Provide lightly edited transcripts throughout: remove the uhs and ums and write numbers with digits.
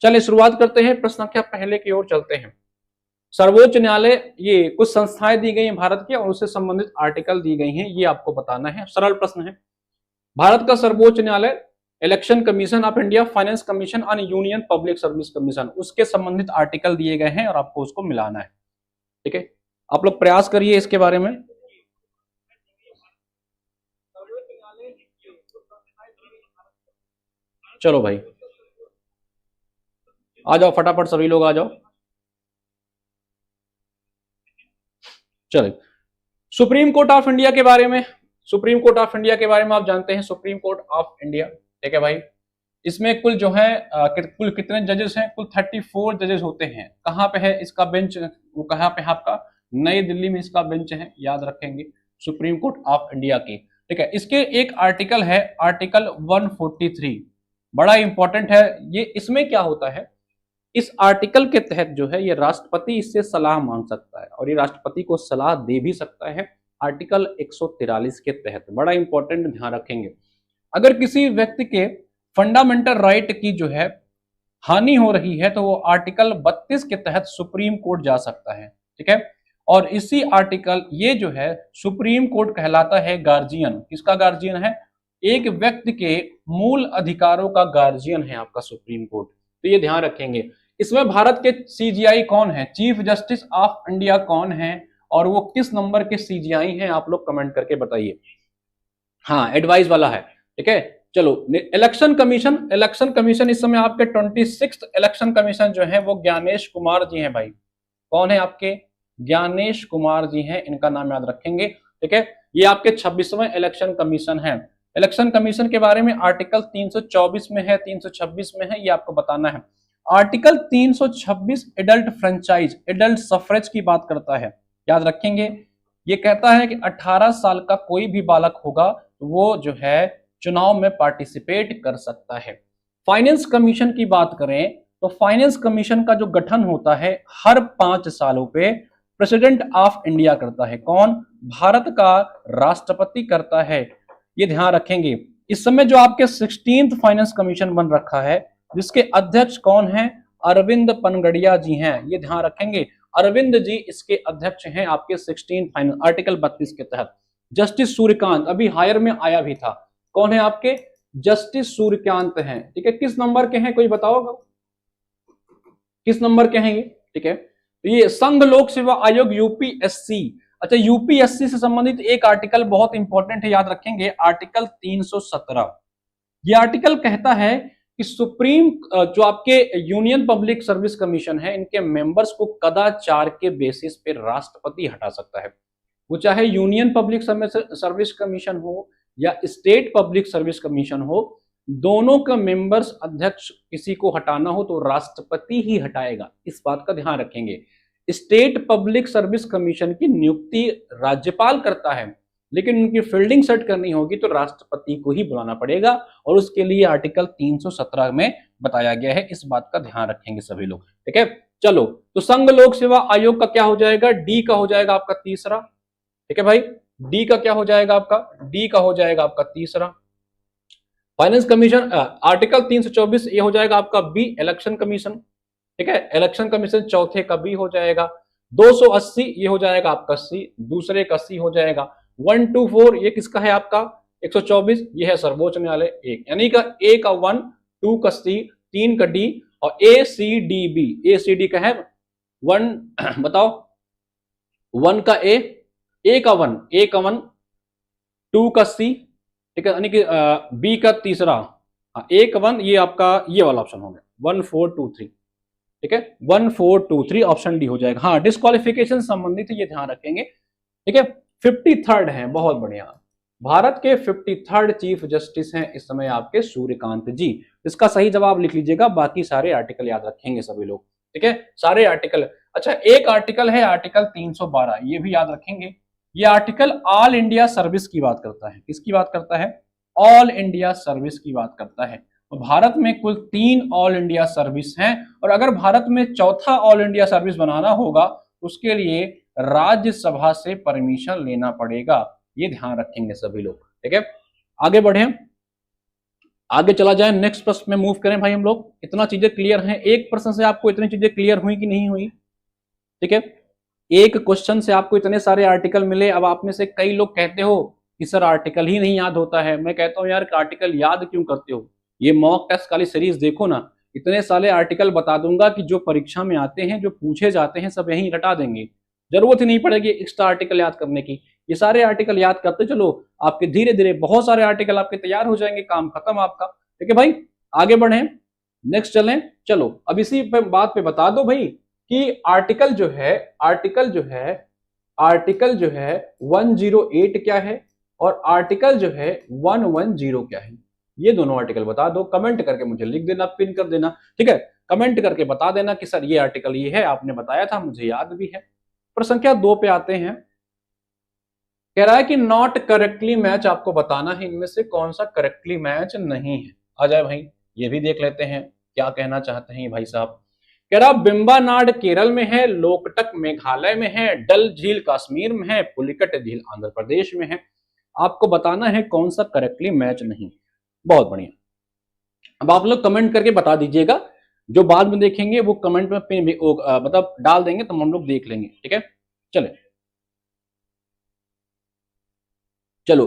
चलिए शुरुआत करते हैं, प्रश्न संख्या पहले की ओर चलते हैं। सर्वोच्च न्यायालय, ये कुछ संस्थाएं दी गई हैं भारत के और उससे संबंधित आर्टिकल दी गई हैं, ये आपको बताना है। सरल प्रश्न है। भारत का सर्वोच्च न्यायालय, election commission of India, finance commission और यूनियन पब्लिक सर्विस कमीशन, उसके संबंधित आर्टिकल दिए गए हैं और आपको उसको मिलाना है। ठीक है, आप लोग प्रयास करिए इसके बारे में। चलो भाई आ जाओ, फटाफट सभी लोग आ जाओ। चलिए, सुप्रीम कोर्ट ऑफ इंडिया के बारे में, सुप्रीम कोर्ट ऑफ इंडिया के बारे में आप जानते हैं, सुप्रीम कोर्ट ऑफ इंडिया। ठीक है भाई, इसमें कुल जो है कुल कितने जजेस हैं? कुल 34 जजेस होते हैं। कहाँ पे है इसका बेंच? वो कहाँ पे है आपका? नई दिल्ली में इसका बेंच है, याद रखेंगे, सुप्रीम कोर्ट ऑफ इंडिया की। ठीक है, इसके एक आर्टिकल है, आर्टिकल 143, बड़ा इंपॉर्टेंट है ये। इसमें क्या होता है, इस आर्टिकल के तहत जो है ये राष्ट्रपति इससे सलाह मांग सकता है और ये राष्ट्रपति को सलाह दे भी सकता है। आर्टिकल 143 के तहत, बड़ा इंपॉर्टेंट, ध्यान रखेंगे। अगर किसी व्यक्ति के फंडामेंटल राइट की जो है हानि हो रही है तो वो आर्टिकल 32 के तहत सुप्रीम कोर्ट जा सकता है। ठीक है, और इसी आर्टिकल, ये जो है सुप्रीम कोर्ट कहलाता है गार्जियन। किसका गार्जियन है? एक व्यक्ति के मूल अधिकारों का गार्जियन है आपका सुप्रीम कोर्ट। तो ये ध्यान रखेंगे। इसमें भारत के सीजीआई कौन है? चीफ जस्टिस ऑफ इंडिया कौन है और वो किस नंबर के सीजीआई हैं? आप लोग कमेंट करके बताइए। हाँ, एडवाइस वाला है। ठीक है, चलो, इलेक्शन कमीशन, इलेक्शन कमीशन इस समय आपके 26th इलेक्शन कमीशन जो है वो ज्ञानेश कुमार जी हैं भाई। कौन है आपके? ज्ञानेश कुमार जी हैं, इनका नाम याद रखेंगे। ठीक है, ये आपके 26वें इलेक्शन कमीशन है। इलेक्शन कमीशन के बारे में आर्टिकल 324 में है, 326 में है, ये आपको बताना है। Article 326 adult franchise, adult suffrage की बात करता है, याद रखेंगे। ये कहता है कि 18 साल का कोई भी बालक होगा वो जो है चुनाव में पार्टिसिपेट कर सकता है। फाइनेंस कमीशन की बात करें तो फाइनेंस कमीशन का जो गठन होता है हर 5 सालों पे प्रेसिडेंट ऑफ इंडिया करता है। कौन? भारत का राष्ट्रपति करता है, ये ध्यान रखेंगे। इस समय जो आपके 16th फाइनेंस कमीशन बन रखा है जिसके अध्यक्ष कौन है? अरविंद पनगड़िया जी हैं, ये ध्यान रखेंगे। अरविंद जी इसके अध्यक्ष हैं आपके 16 फाइनेंस, आर्टिकल 32 के तहत। जस्टिस सूर्यकांत अभी हायर में आया भी था। कौन है आपके? जस्टिस सूर्यकांत हैं। ठीक है, किस नंबर के हैं कोई बताओगा? किस नंबर के हैं ये? ठीक है, तो ये संघ लोक सेवा आयोग यूपीएससी। अच्छा, यूपीएससी से संबंधित एक आर्टिकल बहुत इंपॉर्टेंट है, याद रखेंगे, आर्टिकल 317। ये आर्टिकल कहता है कि सुप्रीम जो आपके यूनियन पब्लिक सर्विस कमीशन है इनके मेंबर्स को कदाचार के बेसिस पे राष्ट्रपति हटा सकता है। वो चाहे यूनियन पब्लिक सर्विस कमीशन हो या स्टेट पब्लिक सर्विस कमीशन हो, दोनों का मेंबर्स अध्यक्ष किसी को हटाना हो तो राष्ट्रपति ही हटाएगा, इस बात का ध्यान रखेंगे। स्टेट पब्लिक सर्विस कमीशन की नियुक्ति राज्यपाल करता है लेकिन उनकी फील्डिंग सेट करनी होगी तो राष्ट्रपति को ही बुलाना पड़ेगा और उसके लिए आर्टिकल 317 में बताया गया है, इस बात का ध्यान रखेंगे सभी लोग। ठीक है, चलो, तो संघ लोक सेवा आयोग का क्या हो जाएगा? डी का हो जाएगा आपका तीसरा। ठीक है भाई, डी का क्या हो जाएगा आपका? डी का हो जाएगा आपका तीसरा। फाइनेंस कमीशन आर्टिकल 324 ये हो जाएगा आपका बी, इलेक्शन कमीशन। ठीक है, इलेक्शन कमीशन चौथे का बी हो जाएगा। 280 ये हो जाएगा आपका सी, दूसरे का सी हो जाएगा। 124 ये किसका है आपका? 124 ये है सर्वोच्च न्यायालय एक, यानी का ए का 1, 2 का सी, 3 का डी और ए सी डी बी। ए सी डी का है 1, बताओ, 1 का ए का 1, ए का 1, 2 का सी, ठीक है, यानी कि बी का तीसरा, ए का 1, ये आपका ये वाला ऑप्शन हो गया 1423। ठीक है, 1423 ऑप्शन डी हो जाएगा। हाँ, डिस्क्वालिफिकेशन संबंधित ये ध्यान रखेंगे। ठीक है, 53rd है, बहुत बढ़िया। भारत के 53rd चीफ जस्टिस हैं इस समय आपके सूर्यकांत जी। इसका सही जवाब लिख लीजिएगा, बाकी सारे आर्टिकल याद रखेंगे सभी लोग। ठीक है, सारे आर्टिकल। अच्छा, एक आर्टिकल है आर्टिकल 312, ये भी याद रखेंगे। ये आर्टिकल ऑल इंडिया सर्विस की बात करता है। किसकी बात करता है? ऑल इंडिया सर्विस की बात करता है। भारत में कुल 3 ऑल इंडिया सर्विस हैं और अगर भारत में चौथा ऑल इंडिया सर्विस बनाना होगा उसके लिए राज्यसभा से परमिशन लेना पड़ेगा, ये ध्यान रखेंगे सभी लोग। ठीक है, आगे बढ़े। आगे चला जाए, नेक्स्ट प्रश्न में मूव करें भाई हम लोग। इतना चीजें क्लियर हैं, एक प्रश्न से आपको इतनी चीजें क्लियर हुई कि नहीं हुई? ठीक है, एक क्वेश्चन से आपको इतने सारे आर्टिकल मिले। अब आप में से कई लोग कहते हो कि सर आर्टिकल ही नहीं याद होता है। मैं कहता हूं यार आर्टिकल याद क्यों करते हो? ये मॉक टेस्ट वाली सीरीज देखो ना, इतने सारे आर्टिकल बता दूंगा कि जो परीक्षा में आते हैं, जो पूछे जाते हैं, सब यहीं रटा देंगे। जरूरत ही नहीं पड़ेगी एक्स्ट्रा आर्टिकल याद करने की। ये सारे आर्टिकल याद करते चलो, आपके धीरे धीरे बहुत सारे आर्टिकल आपके तैयार हो जाएंगे, काम खत्म आपका। ठीक है भाई, आगे बढ़े, नेक्स्ट चलें। चलो अब इसी बात पे बता दो भाई कि आर्टिकल जो है 108 क्या है और आर्टिकल जो है 110 क्या है। ये दोनों आर्टिकल बता दो, कमेंट करके मुझे लिख देना, पिन कर देना। ठीक है, कमेंट करके बता देना कि सर ये आर्टिकल ये है, आपने बताया था, मुझे याद भी है। प्रश्न संख्या 2 पे आते हैं। कह रहा है कि नॉट करेक्टली मैच, आपको बताना है इनमें से कौन सा करेक्टली मैच नहीं है। आ जाए भाई, ये भी देख लेते हैं क्या कहना चाहते हैं भाई साहब। कह रहा बेम्बानाड केरल में है, लोकटक मेघालय में है, डल झील कश्मीर में है, पुलिकट झील आंध्र प्रदेश में है। आपको बताना है कौन सा करेक्टली मैच नहीं। बहुत बढ़िया, अब आप लोग कमेंट करके बता दीजिएगा, जो बाद में देखेंगे वो कमेंट में मतलब डाल देंगे तो हम लोग देख लेंगे। ठीक है, चले चलो।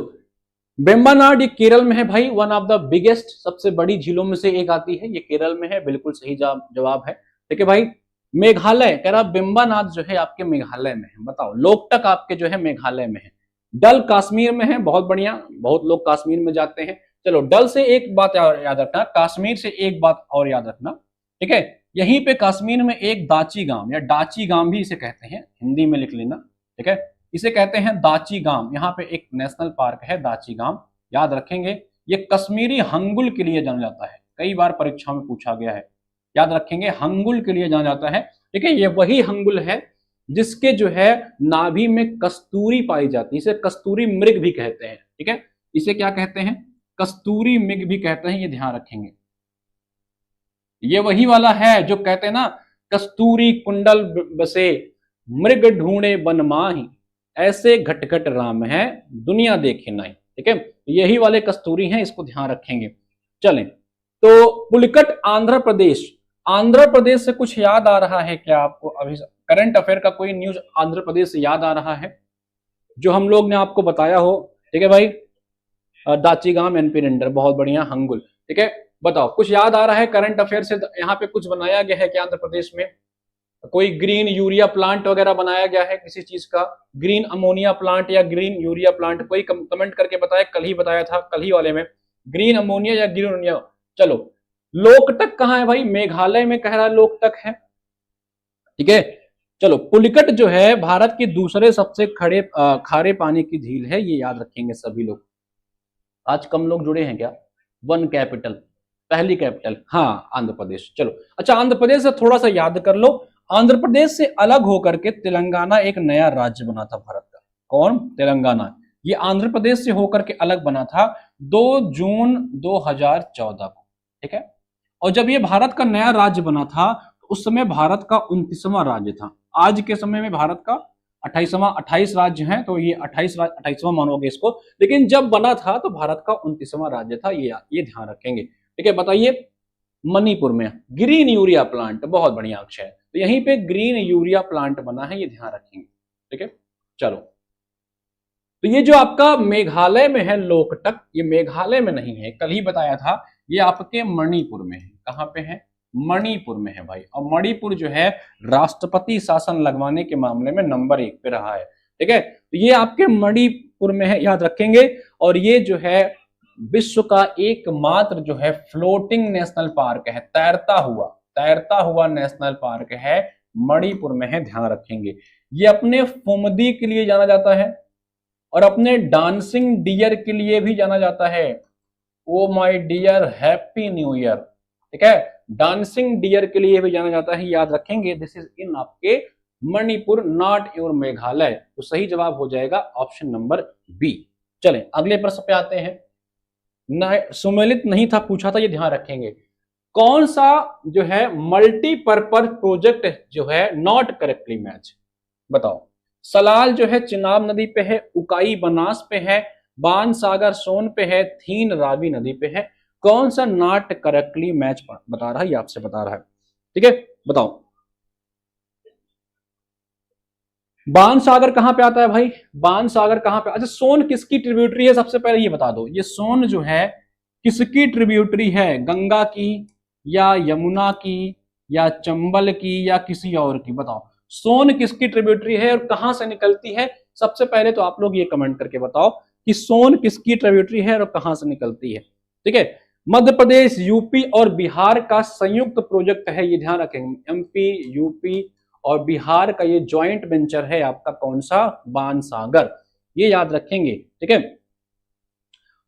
बेम्बानाड ये केरल में है भाई, वन ऑफ द बिगेस्ट, सबसे बड़ी झीलों में से एक आती है, ये केरल में है, बिल्कुल सही जवाब है। ठीक है भाई, मेघालय कह रहा बेम्बानाड जो है आपके मेघालय में है। बताओ, लोकटक आपके जो है मेघालय में है, डल कश्मीर में है। बहुत बढ़िया, बहुत लोग कश्मीर में जाते हैं। चलो, डल से एक बात याद रखना, कश्मीर से एक बात और याद रखना। ठीक है, यहीं पे कश्मीर में एक दाची गांव या डाची गांव भी इसे कहते हैं, हिंदी में लिख लेना। ठीक है, इसे कहते हैं दाची गांव। यहाँ पे एक नेशनल पार्क है दाची गांव, याद रखेंगे। ये कश्मीरी हंगुल के लिए जाना जाता है, कई बार परीक्षा में पूछा गया है, याद रखेंगे, हंगुल के लिए जाना जाता है। ठीक है, ये वही हंगुल है जिसके जो है नाभि में कस्तूरी पाई जाती है, इसे कस्तूरी मृग भी कहते हैं। ठीक है, इसे क्या कहते हैं? कस्तूरी मृग भी कहते हैं, ये ध्यान रखेंगे। ये वही वाला है जो कहते हैं ना, कस्तूरी कुंडल बसे मृग ढूंढे बन माही, ऐसे घटघट राम है दुनिया देखे नहीं। ठीक है, यही वाले कस्तूरी हैं, इसको ध्यान रखेंगे। चलें, तो पुलिकट आंध्र प्रदेश, आंध्र प्रदेश से कुछ याद आ रहा है क्या आपको? अभी करंट अफेयर का कोई न्यूज आंध्र प्रदेश से याद आ रहा है जो हम लोग ने आपको बताया हो? ठीक है भाई, दाचीगाम एनपी रेंडर, बहुत बढ़िया, हंगुल। ठीक है, बताओ कुछ याद आ रहा है करंट अफेयर से? यहाँ पे कुछ बनाया गया है क्या आंध्र प्रदेश में? कोई ग्रीन यूरिया प्लांट वगैरह बनाया गया है किसी चीज का? ग्रीन अमोनिया प्लांट या ग्रीन यूरिया प्लांट? कोई कमेंट करके बताया, कल ही बताया था, कल ही वाले में, ग्रीन अमोनिया या ग्रीन अमोनिया। चलो, लोकटक कहाँ है भाई? मेघालय में कह रहा है लोकटक है। ठीक है, चलो, पुलिकट जो है भारत की दूसरे सबसे खारे पानी की झील है, ये याद रखेंगे सभी लोग। आज कम लोग जुड़े हैं क्या? वन कैपिटल, पहली कैपिटल, हाँ आंध्र प्रदेश। चलो अच्छा, आंध्र प्रदेश से थोड़ा सा याद कर लो। आंध्र प्रदेश से अलग होकर के तेलंगाना एक नया राज्य बना था भारत का। कौन? तेलंगाना। ये आंध्र प्रदेश से होकर के अलग बना था 2 जून 2014 को। ठीक है, और जब ये भारत का नया राज्य बना था तो उस समय भारत का 29वां राज्य था। आज के समय में भारत का 28 राज्य हैं, तो ये 28वां मानोगे इसको, लेकिन जब बना था तो भारत का 29वां राज्य था, ये ध्यान रखेंगे। ठीक है, बताइए, मणिपुर में ग्रीन यूरिया प्लांट, बहुत बढ़िया अक्षय, तो यहीं पे ग्रीन यूरिया प्लांट बना है, ये ध्यान रखेंगे। ठीक है, चलो, तो ये जो आपका मेघालय में है लोकटक, ये मेघालय में नहीं है, कल ही बताया था, ये आपके मणिपुर में है। कहां पे है? मणिपुर में है भाई। और मणिपुर जो है राष्ट्रपति शासन लगवाने के मामले में नंबर 1 पे रहा है। ठीक है, तो ये आपके मणिपुर में है, याद रखेंगे। और ये जो है विश्व का एकमात्र जो है फ्लोटिंग नेशनल पार्क है, तैरता हुआ नेशनल पार्क है, मणिपुर में है, ध्यान रखेंगे। ये अपने फुमदी के लिए जाना जाता है और अपने डांसिंग डियर के लिए भी जाना जाता है। Oh my dear, happy new year. ठीक है, डांसिंग डियर के लिए भी जाना जाता है, याद रखेंगे। दिस इज इन आपके मणिपुर, नॉट योर मेघालय। तो सही जवाब हो जाएगा ऑप्शन नंबर बी। चलें अगले प्रश्न पे आते हैं। सुमेलित नहीं था, पूछा था, ये ध्यान रखेंगे। कौन सा जो है मल्टीपर्पज प्रोजेक्ट जो है नॉट करेक्टली मैच? बताओ। सलाल जो है चिनाब नदी पे है, उकाई बनास पे है, बाण सागर सोन पे है, थीन रावी नदी पे है। कौन सा नॉट करेक्टली मैच बता रहा है, ये आपसे बता रहा है। ठीक है, बताओ बाण सागर कहां पे आता है भाई, बाण सागर कहां पे, अच्छा सोन किसकी ट्रिब्यूटरी है, सबसे पहले ये बता दो, ये सोन जो है किसकी ट्रिब्यूटरी है, गंगा की या यमुना की या चंबल की या किसी और की, बताओ सोन किसकी ट्रिब्यूटरी है और कहां से निकलती है। सबसे पहले तो आप लोग ये कमेंट करके बताओ कि सोन किसकी ट्रिब्यूटरी है और कहां से निकलती है। ठीक है, मध्य प्रदेश, यूपी और बिहार का संयुक्त प्रोजेक्ट है, ये ध्यान रखेंगे, एमपी यूपी और बिहार का ये ज्वाइंट वेंचर है आपका, कौन सा, बाण सागर, ये याद रखेंगे। ठीक है,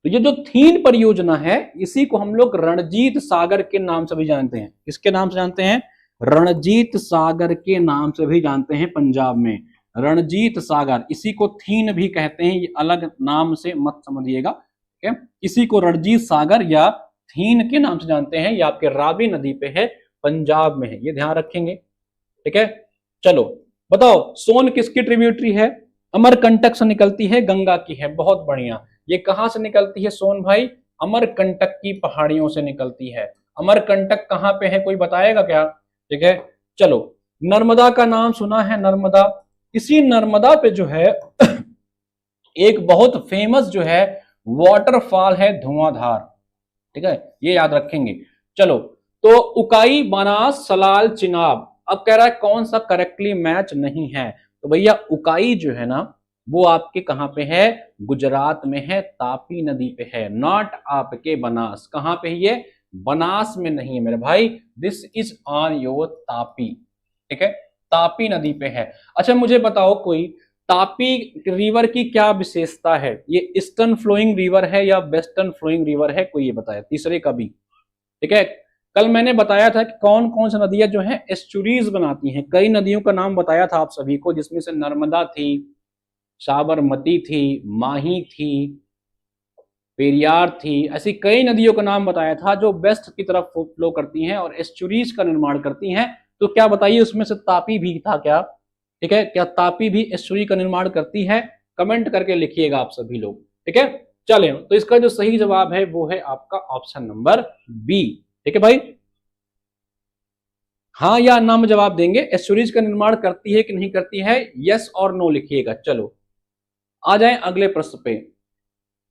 तो ये जो थीन परियोजना है इसी को हम लोग रणजीत सागर के नाम से भी जानते हैं, किसके नाम से जानते हैं, रणजीत सागर के नाम से भी जानते हैं पंजाब में, रणजीत सागर, इसी को थीन भी कहते हैं, ये अलग नाम से मत समझिएगा। ठीक है, इसी को रणजीत सागर या थीन के नाम से जानते हैं, ये आपके रावी नदी पे है, पंजाब में है, ये ध्यान रखेंगे। ठीक है, चलो बताओ सोन किसकी ट्रिब्यूटरी है, अमरकंटक से निकलती है, गंगा की है, बहुत बढ़िया। ये कहां से निकलती है सोन भाई, अमरकंटक की पहाड़ियों से निकलती है। अमरकंटक कहां पे है, कोई बताएगा क्या। ठीक है, चलो नर्मदा का नाम सुना है, नर्मदा, इसी नर्मदा पे जो है एक बहुत फेमस जो है वाटरफॉल है धुआंधार। ठीक है, ये याद रखेंगे। चलो तो उकाई, बनास, सलाल, चिनाब, अब कह रहा है कौन सा करेक्टली मैच नहीं है, तो भैया उकाई जो है ना वो आपके कहां पे है, गुजरात में है, तापी नदी पे है, नॉट आपके बनास, कहां पे है ये, बनास में नहीं है मेरे भाई, this is on your Tapi. ठीक है, तापी नदी पे है। अच्छा मुझे बताओ कोई, तापी रिवर की क्या विशेषता है, ये ईस्टर्न फ्लोइंग रिवर है या वेस्टर्न फ्लोइंग रिवर है, कोई ये बताया, तीसरे का भी। ठीक है, कल मैंने बताया था कि कौन कौन सी नदियां जो हैं एस्चुरीज बनाती हैं, कई नदियों का नाम बताया था आप सभी को, जिसमें से नर्मदा थी, साबरमती थी, माही थी, पेरियार थी, ऐसी कई नदियों का नाम बताया था जो वेस्ट की तरफ फ्लो करती हैं और एस्चुरीज का निर्माण करती हैं। तो क्या बताइए उसमें से तापी भी था क्या। ठीक है, क्या तापी भी एस्चुरी का निर्माण करती है, कमेंट करके लिखिएगा आप सभी लोग। ठीक है, चले तो इसका जो सही जवाब है वो है आपका ऑप्शन नंबर बी। ठीक है भाई, हाँ या ना में जवाब देंगे, एस्चुरीज का निर्माण करती है कि नहीं करती है, यस और नो लिखिएगा। चलो आ जाएं अगले प्रश्न पे,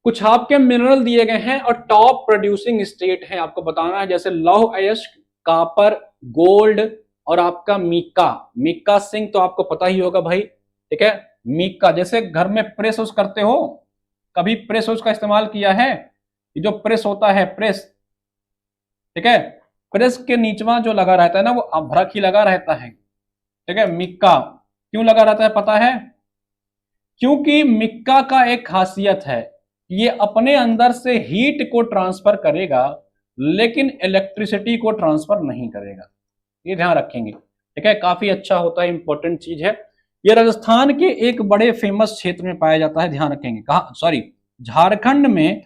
कुछ आपके मिनरल दिए गए हैं और टॉप प्रोड्यूसिंग स्टेट है, आपको बताना है, जैसे लौह अयस्क, कापर, गोल्ड और आपका मीका, मीका सिंह तो आपको पता ही होगा भाई। ठीक है, मीका, जैसे घर में प्रेस उस करते हो, कभी प्रेस उस का इस्तेमाल किया है, ये जो प्रेस होता है प्रेस, ठीक है, प्रेस के नीचवा जो लगा रहता है ना वो अभ्रक ही लगा रहता है। ठीक है, मिक्का क्यों लगा रहता है पता है, क्योंकि मिक्का का एक खासियत है, ये अपने अंदर से हीट को ट्रांसफर करेगा लेकिन इलेक्ट्रिसिटी को ट्रांसफर नहीं करेगा, ये ध्यान रखेंगे। ठीक है, काफी अच्छा होता है, इंपॉर्टेंट चीज है। ये राजस्थान के एक बड़े फेमस क्षेत्र में पाया जाता है, ध्यान रखेंगे, कहा सॉरी झारखंड में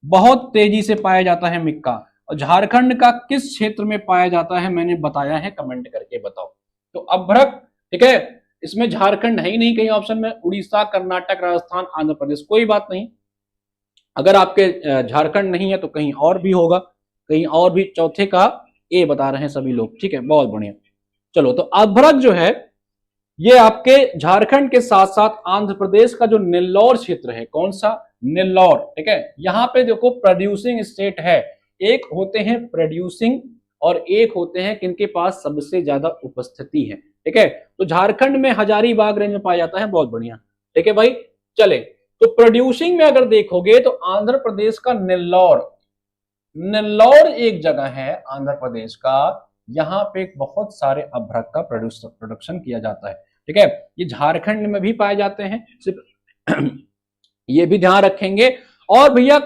बहुत तेजी से पाया जाता है मिक्का, और झारखंड का किस क्षेत्र में पाया जाता है मैंने बताया है, कमेंट करके बताओ। तो अभ्रक, ठीक है, इसमें झारखंड है ही नहीं कहीं ऑप्शन में, उड़ीसा, कर्नाटक, राजस्थान, आंध्र प्रदेश, कोई बात नहीं, अगर आपके झारखंड नहीं है तो कहीं और भी होगा, कहीं और भी, चौथे का ए बता रहे हैं सभी लोग। ठीक है, बहुत बढ़िया। चलो तो अभ्रक जो है ये आपके झारखंड के साथ साथ आंध्र प्रदेश का जो नेल्लौर क्षेत्र है, कौन सा, नेल्लौर। ठीक है, यहां पे देखो प्रोड्यूसिंग स्टेट है, एक होते हैं प्रोड्यूसिंग और एक होते हैं किनके पास सबसे ज्यादा उपस्थिति है। ठीक है, तो झारखंड में हजारीबाग रेंज में पाया जाता है, बहुत बढ़िया। ठीक है भाई, चले तो प्रोड्यूसिंग में अगर देखोगे तो आंध्र प्रदेश का नेल्लौर, नेल्लौर एक जगह है आंध्र प्रदेश का, यहां पे बहुत सारे अभ्रक का प्रोडक्शन किया जाता है। ठीक है, ये झारखंड में भी पाए जाते हैं, सिर्फ ये भी ध्यान रखेंगे। और भैया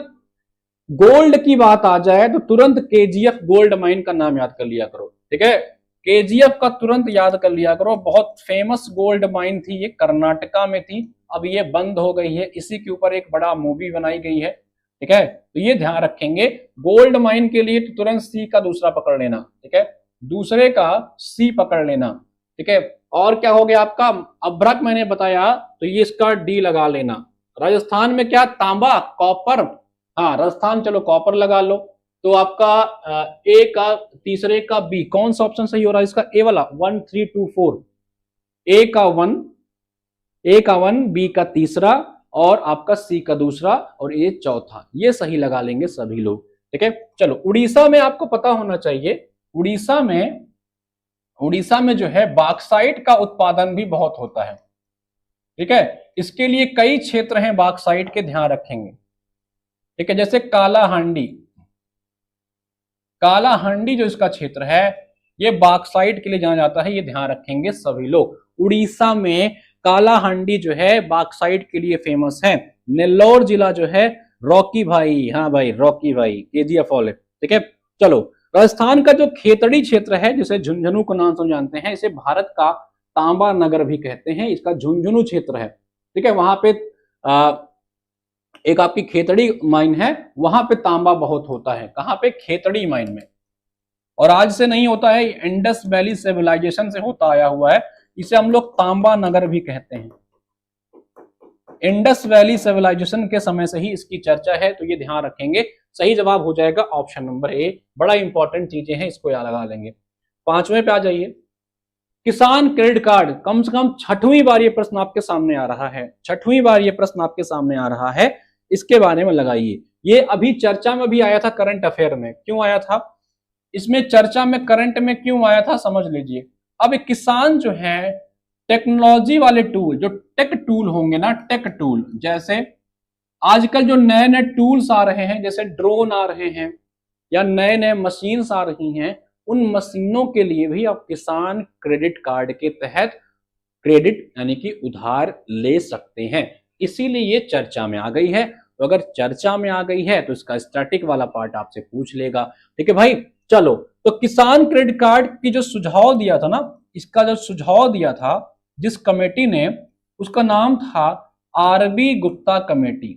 गोल्ड की बात आ जाए तो तुरंत केजीएफ गोल्ड माइन का नाम याद कर लिया करो। ठीक है, केजीएफ का तुरंत याद कर लिया करो, बहुत फेमस गोल्ड माइन थी, ये कर्नाटका में थी, अब ये बंद हो गई है, इसी के ऊपर एक बड़ा मूवी बनाई गई है। ठीक है, तो ये ध्यान रखेंगे, गोल्ड माइन के लिए तो तुरंत सी का दूसरा पकड़ लेना। ठीक है, दूसरे का सी पकड़ लेना। ठीक है, और क्या हो गया आपका, अभ्रक मैंने बताया तो ये इसका डी लगा लेना। राजस्थान में क्या, तांबा, कॉपर, हाँ राजस्थान, चलो कॉपर लगा लो। तो आपका ए का तीसरे का बी, कौन सा ऑप्शन सही हो रहा है इसका? ए वाला 1 3 2 4, ए का 1, ए का 1, बी का तीसरा और आपका सी का दूसरा और ए चौथा, ये सही लगा लेंगे सभी लोग। ठीक है, चलो उड़ीसा में आपको पता होना चाहिए, उड़ीसा में जो है बॉक्साइट का उत्पादन भी बहुत होता है। ठीक है, इसके लिए कई क्षेत्र हैं बॉक्साइट के, ध्यान रखेंगे। ठीक है, जैसे कालाहांडी जो इसका क्षेत्र है ये बॉक्साइट के लिए जाना जाता है, ये ध्यान रखेंगे सभी लोग। उड़ीसा में कालाहांडी जो है बॉक्साइट के लिए फेमस है। नेल्लौर जिला जो है रॉकी भाई, हाँ भाई रॉकी भाई, केजीएफ वाले। ठीक है, चलो राजस्थान का जो खेतड़ी क्षेत्र है जिसे झुंझुनू को नाम से जानते हैं, इसे भारत का तांबा नगर भी कहते हैं, इसका झुंझुनू क्षेत्र है। ठीक है, वहां पे एक आपकी खेतड़ी माइन है, वहां पे तांबा बहुत होता है। कहां पे? खेतड़ी माइन में। और आज से नहीं होता है, इंडस वैली सिविलाइजेशन से होता आया हुआ है, इसे हम लोग तांबा नगर भी कहते हैं। इंडस वैली सिविलाइजेशन के समय से ही इसकी चर्चा है, तो ये ध्यान रखेंगे। सही जवाब हो जाएगा ऑप्शन नंबर ए। बड़ा इंपॉर्टेंट चीजें हैं, इसको याद लगा लेंगे। पांचवें पे आ जाइए, किसान क्रेडिट कार्ड। कम से कम छठवीं बार ये प्रश्न आपके सामने आ रहा है, छठवीं बार ये प्रश्न आपके सामने आ रहा है, इसके बारे में लगाइए। ये अभी चर्चा में भी आया था करंट अफेयर में। क्यों आया था इसमें चर्चा में, करंट में क्यों आया था समझ लीजिए। अब किसान जो है टेक्नोलॉजी वाले टूल, जो टेक टूल होंगे ना, टेक टूल, जैसे आजकल जो नए नए टूल्स आ रहे हैं, जैसे ड्रोन आ रहे हैं या नए नए मशीन्स आ रही हैं, उन मशीनों के लिए भी आप किसान क्रेडिट कार्ड के तहत क्रेडिट यानी कि उधार ले सकते हैं। इसीलिए ये चर्चा में आ गई है। तो अगर चर्चा में आ गई है तो इसका स्टैटिक वाला पार्ट आपसे पूछ लेगा। ठीक है भाई, चलो तो किसान क्रेडिट कार्ड की जो सुझाव दिया था ना, इसका जो सुझाव दिया था जिस कमेटी ने, उसका नाम था आरबी गुप्ता कमेटी।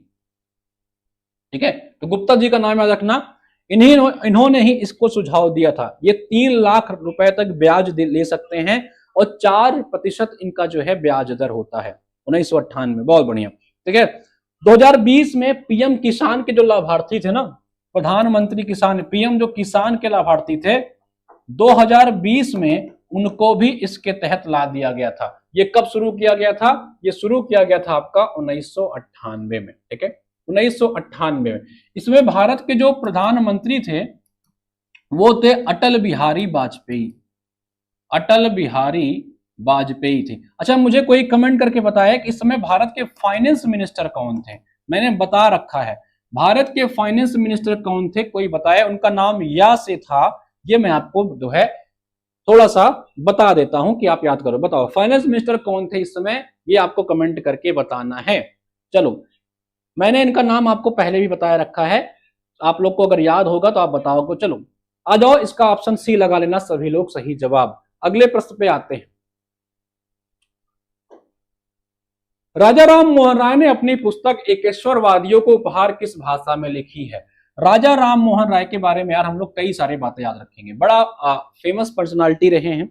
ठीक है, तो गुप्ता जी का नाम याद रखना। इन्होंने ही इसको सुझाव दिया था। ये 3 लाख रुपए तक ब्याज ले सकते हैं और 4% इनका जो है ब्याज दर होता है 1998। बहुत बढ़िया। ठीक है, 2020 में पीएम किसान के जो लाभार्थी थे ना, प्रधानमंत्री किसान, पीएम जो किसान के लाभार्थी थे, 2020 में उनको भी इसके तहत ला दिया गया था। ये कब शुरू किया गया था? ये शुरू किया गया था आपका 1998 में। ठीक है, 1998 में। इसमें भारत के जो प्रधानमंत्री थे वो थे अटल बिहारी वाजपेयी, अटल बिहारी वाजपेयी थे। अच्छा, मुझे कोई कमेंट करके बताया कि इस समय भारत के फाइनेंस मिनिस्टर कौन थे। मैंने बता रखा है भारत के फाइनेंस मिनिस्टर कौन थे, कोई बताया। उनका नाम या से था, ये मैं आपको जो है थोड़ा सा बता देता हूं कि आप याद करो। बताओ फाइनेंस मिनिस्टर कौन थे इस समय, ये आपको कमेंट करके बताना है। चलो, मैंने इनका नाम आपको पहले भी बताया रखा है, आप लोग को अगर याद होगा तो आप बताओगे। चलो आ जाओ, इसका ऑप्शन सी लगा लेना सभी लोग, सही जवाब। अगले प्रश्न पे आते हैं। राजा राम मोहन राय ने अपनी पुस्तक एकेश्वरवादियों को उपहार किस भाषा में लिखी है? राजा राम मोहन राय के बारे में यार हम लोग कई सारे बातें याद रखेंगे। बड़ा फेमस पर्सनालिटी रहे हैं।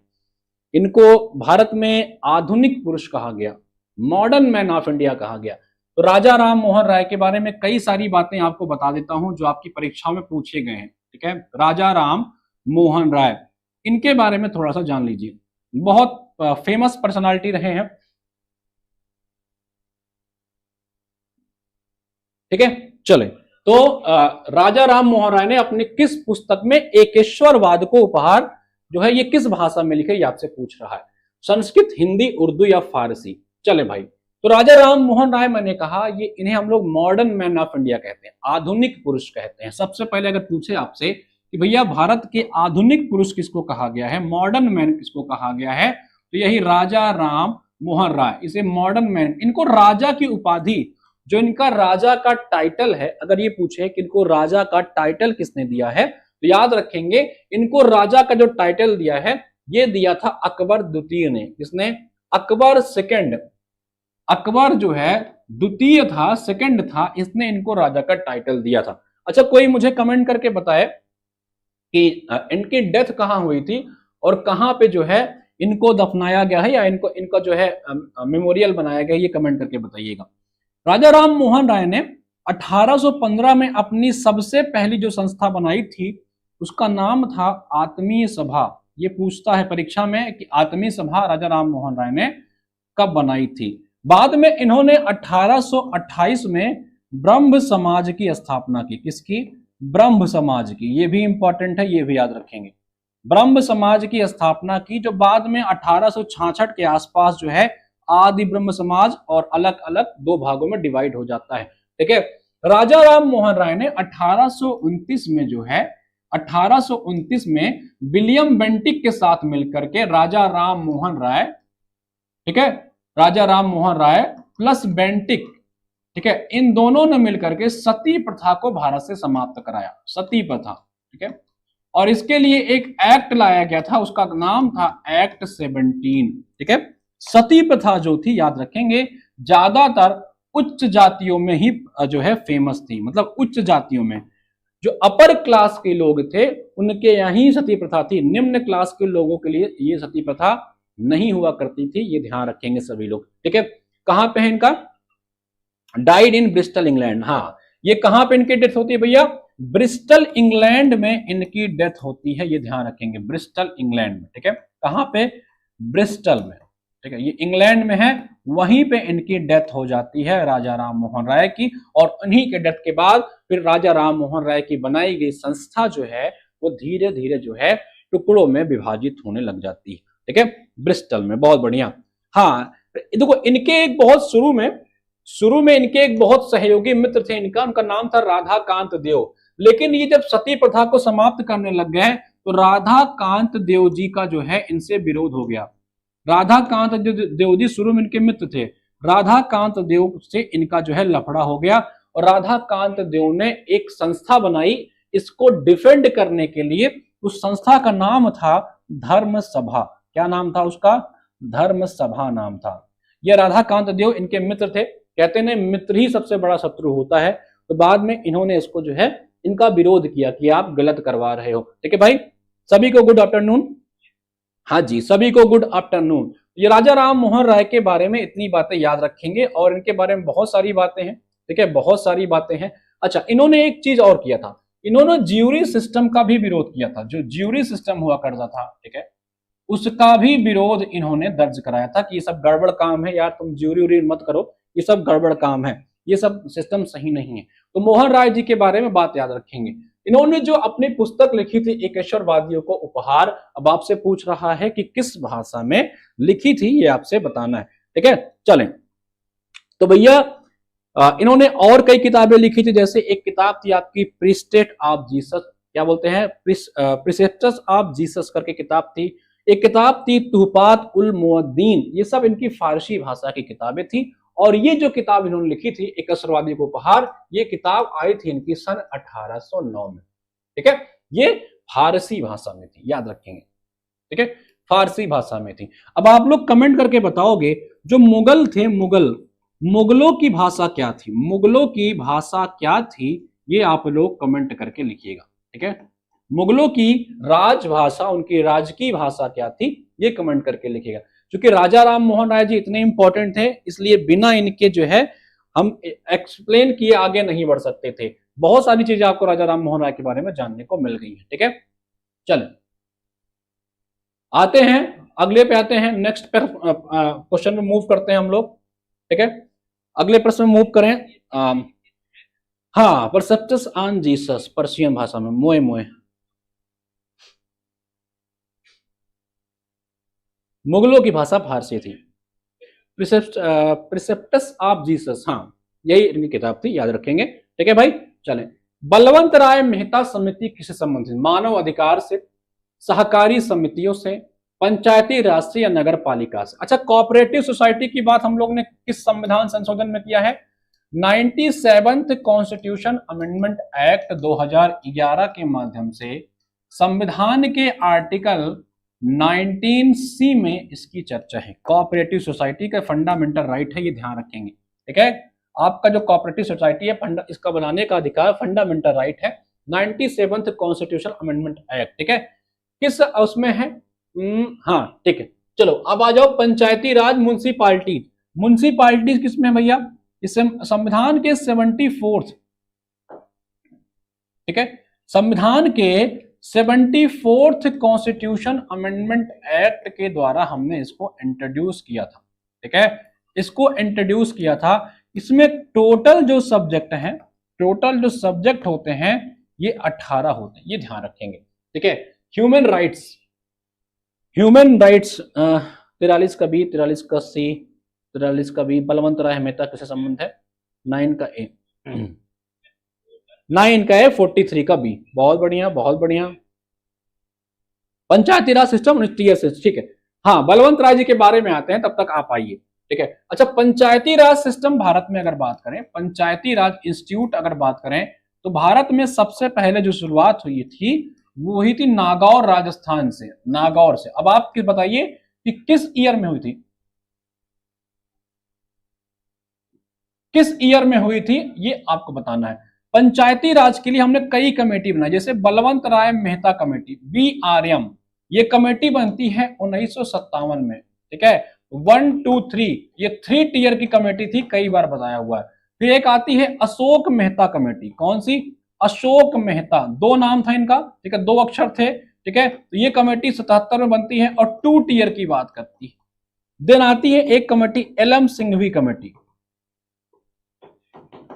इनको भारत में आधुनिक पुरुष कहा गया, मॉडर्न मैन ऑफ इंडिया कहा गया। तो राजा राम मोहन राय के बारे में कई सारी बातें आपको बता देता हूं जो आपकी परीक्षाओं में पूछे गए हैं। ठीक है, राजा राम मोहन राय, इनके बारे में थोड़ा सा जान लीजिए। बहुत फेमस पर्सनालिटी रहे हैं। ठीक है, चले तो राजा राम मोहन राय ने अपनी किस पुस्तक में एकेश्वरवाद को उपहार जो है ये किस भाषा में लिखे, ये आपसे पूछ रहा है। संस्कृत, हिंदी, उर्दू या फारसी? चले भाई, तो राजा राम मोहन राय, मैंने कहा ये इन्हें हम लोग मॉडर्न मैन ऑफ इंडिया कहते हैं, आधुनिक पुरुष कहते हैं। सबसे पहले अगर पूछे आपसे कि भैया भारत के आधुनिक पुरुष किसको कहा गया है, मॉडर्न मैन किसको कहा गया है, तो यही राजा राम मोहन राय, इसे मॉडर्न मैन। इनको राजा की उपाधि, जो इनका राजा का टाइटल है, अगर ये पूछे कि इनको राजा का टाइटल किसने दिया है, तो याद रखेंगे इनको राजा का जो टाइटल दिया है ये दिया था अकबर द्वितीय ने। किसने? अकबर सेकंड। अकबर जो है द्वितीय था, सेकंड था, इसने इनको राजा का टाइटल दिया था। अच्छा, कोई मुझे कमेंट करके बताए कि इनकी डेथ कहां हुई थी और कहां पे जो है इनको दफनाया गया है या इनका जो है मेमोरियल बनाया गया, ये कमेंट करके बताइएगा। राजा राम मोहन राय ने 1815 में अपनी सबसे पहली जो संस्था बनाई थी उसका नाम था आत्मीय सभा। ये पूछता है परीक्षा में कि आत्मीय सभा राजा राम मोहन राय ने कब बनाई थी। बाद में इन्होंने 1828 में ब्रह्म समाज की स्थापना की। किसकी? ब्रह्म समाज की। ये भी इंपॉर्टेंट है, ये भी याद रखेंगे। ब्रह्म समाज की स्थापना की, जो बाद में 1866 के आसपास जो है आदि ब्रह्म समाज और अलग अलग दो भागों में डिवाइड हो जाता है। ठीक है। राजा राम मोहन राय ने 1829 में जो है 1829 में विलियम बेंटिक के साथ मिलकर के राजा राम मोहन राय, ठीक है, राजा राम मोहन राय प्लस बेंटिक, ठीक है, इन दोनों ने मिलकर के सती प्रथा को भारत से समाप्त कराया। सती प्रथा, ठीक है। और इसके लिए एक एक्ट लाया गया था, उसका नाम था एक्ट 17। ठीक है। सती प्रथा जो थी, याद रखेंगे, ज्यादातर उच्च जातियों में ही जो है फेमस थी। मतलब उच्च जातियों में जो अपर क्लास के लोग थे उनके यहाँ ही सती प्रथा थी। निम्न क्लास के लोगों के लिए ये सती प्रथा नहीं हुआ करती थी, ये ध्यान रखेंगे सभी लोग। ठीक है। कहां पे है इनका? Died in Bristol England. हाँ, ये कहां पे इनकी डेथ होती है भैया? ब्रिस्टल इंग्लैंड में इनकी डेथ होती है, ये ध्यान रखेंगे, ब्रिस्टल इंग्लैंड में। ठीक है। कहां पे? ब्रिस्टल में। ठीक है, ये इंग्लैंड में है, वहीं पे इनकी डेथ हो जाती है राजा राम मोहन राय की। और उन्हीं के डेथ के बाद फिर राजा राम मोहन राय की बनाई गई संस्था जो है वो धीरे धीरे जो है टुकड़ों में विभाजित होने लग जाती है। ठीक है, ब्रिस्टल में। बहुत बढ़िया। हाँ, देखो इनके एक बहुत शुरू में इनके एक बहुत सहयोगी मित्र थे इनका, उनका नाम था राधाकांत देव। लेकिन ये जब सती प्रथा को समाप्त करने लग गए तो राधाकांत देव जी का जो है इनसे विरोध हो गया। राधाकांत देव जी शुरू में इनके मित्र थे, राधाकांत देव से इनका जो है लफड़ा हो गया और राधाकांत देव ने एक संस्था बनाई इसको डिफेंड करने के लिए। उस संस्था का नाम था धर्म सभा। क्या नाम था उसका? धर्म सभा नाम था। यह राधाकांत देव इनके मित्र थे। कहते हैं मित्र ही सबसे बड़ा शत्रु होता है। तो बाद में इन्होंने इसको जो है इनका विरोध किया कि आप गलत करवा रहे हो। ठीक है भाई, सभी को गुड आफ्टरनून। हाँ जी, सभी को गुड आफ्टरनून। ये राजा राम मोहन राय के बारे में इतनी बातें याद रखेंगे और इनके बारे में बहुत सारी बातें हैं। ठीक है, बहुत सारी बातें हैं। अच्छा, इन्होंने एक चीज और किया था, इन्होंने ज्यूरी सिस्टम का भी विरोध किया था। जो ज्यूरी सिस्टम हुआ करता था, ठीक है, उसका भी विरोध इन्होंने दर्ज कराया था कि ये सब गड़बड़ काम है यार, तुम ज्यूरी उरी मत करो, ये सब गड़बड़ काम है, ये सब सिस्टम सही नहीं है। तो मोहन राय जी के बारे में बात याद रखेंगे। इन्होंने जो अपनी पुस्तक लिखी थी एकेश्वरवादियों को उपहार, अब आपसे पूछ रहा है कि किस भाषा में लिखी थी, ये आपसे बताना है। ठीक है, चलें। तो भैया इन्होंने और कई किताबें लिखी थी, जैसे एक किताब थी आपकी प्रिस्टेट ऑफ जीसस, क्या बोलते हैं, प्रिसेप्टस ऑफ जीसस करके किताब थी। एक किताब थी तुहफात उल मुअद्दीन। ये सब इनकी फारसी भाषा की किताबें थी। और ये जो किताब इन्होंने लिखी थी एकेश्वरवादी को उपहार, ये किताब आई थी इनकी सन 1809 में। ठीक है, ये फारसी भाषा में थी, याद रखेंगे। ठीक है, फारसी भाषा में थी। अब आप लोग कमेंट करके बताओगे जो मुगल थे, मुगलों की भाषा क्या थी? मुगलों की भाषा क्या थी, ये आप लोग कमेंट करके लिखिएगा। ठीक है, मुगलों की राजभाषा, उनकी राजकीय भाषा क्या थी, ये कमेंट करके लिखिएगा। क्योंकि राजा राम मोहन राय जी इतने इंपॉर्टेंट थे, इसलिए बिना इनके जो है हम एक्सप्लेन किए आगे नहीं बढ़ सकते थे। बहुत सारी चीजें आपको राजा राम मोहन राय के बारे में जानने को मिल गई है। ठीक है, चलें आते हैं अगले पे, आते हैं नेक्स्ट पर क्वेश्चन में मूव करते हैं हम लोग। ठीक है, अगले प्रश्न में मूव करें। हाँ, परसेप्टस ऑन जीसस, पर्शियन भाषा में मोए मोए। मुगलों की भाषा फारसी थी। प्रिसेप्टस ऑफ जीसस, हाँ यही इनकी किताब थी, याद रखेंगे। ठीक है भाई, चलें। बलवंत राय मेहता समिति किससे संबंधित? मानव अधिकार से, सहकारी समितियों से, पंचायती राज से या नगर पालिका से? अच्छा, कोऑपरेटिव सोसाइटी की बात हम लोग ने किस संविधान संशोधन में किया है? 97th कॉन्स्टिट्यूशन अमेंडमेंट एक्ट 2011 के माध्यम से संविधान के आर्टिकल 19C में इसकी चर्चा है। कोऑपरेटिव सोसाइटी का फंडामेंटल राइट है, ये ध्यान रखेंगे। ठीक है, आपका जो कोऑपरेटिव सोसाइटी है इसका बनाने का अधिकार फंडामेंटल राइट है। 97th कॉन्स्टिट्यूशन अमेंडमेंट एक्ट, ठीक है, किस उसमें है? हाँ ठीक है, चलो अब आ जाओ पंचायती राज, म्युनिसिपालिटी। म्युनिसिपालिटी किसमें भैया? इस संविधान के 74th ठीक है, संविधान के 74th कॉन्स्टिट्यूशन अमेंडमेंट एक्ट के द्वारा हमने इसको इंट्रोड्यूस किया था। ठीक है, इसको इंट्रोड्यूस किया था। इसमें टोटल जो सब्जेक्ट हैं, टोटल जो सब्जेक्ट होते हैं ये 18 होते हैं, ये ध्यान रखेंगे। ठीक है, ह्यूमन राइट्स, ह्यूमन राइट्स 43 का बी, 43 का सी, 43 का बी, बलवंत राय मेहता किससे संबंध है? 9 का ए, 9 का ए, 43 का बी। बहुत बढ़िया, बहुत बढ़िया। पंचायती राज सिस्टम, ठीक है। हाँ, बलवंत राय जी के बारे में आते हैं, तब तक आप आइए। ठीक है, अच्छा, पंचायती राज सिस्टम भारत में अगर बात करें, पंचायती राज इंस्टीट्यूट अगर बात करें, तो भारत में सबसे पहले जो शुरुआत हुई थी वो हुई थी नागौर, राजस्थान से, नागौर से। अब आप बताइए कि किस ईयर में हुई थी, किस ईयर में हुई थी, ये आपको बताना है। पंचायती राज के लिए हमने कई कमेटी बनाई, जैसे बलवंत राय मेहता कमेटी, BRM, ये कमेटी बनती है 1957 में। ठीक है, 1, 2, 3, ये 3 टीयर की कमेटी थी, कई बार बताया हुआ है। फिर एक आती है अशोक मेहता कमेटी, कौन सी? अशोक मेहता, 2 नाम था इनका। ठीक है, 2 अक्षर थे। ठीक है, तो ये कमेटी 77 में बनती है और 2 टीयर की बात करती है। देन आती है एक कमेटी LM सिंघवी कमेटी,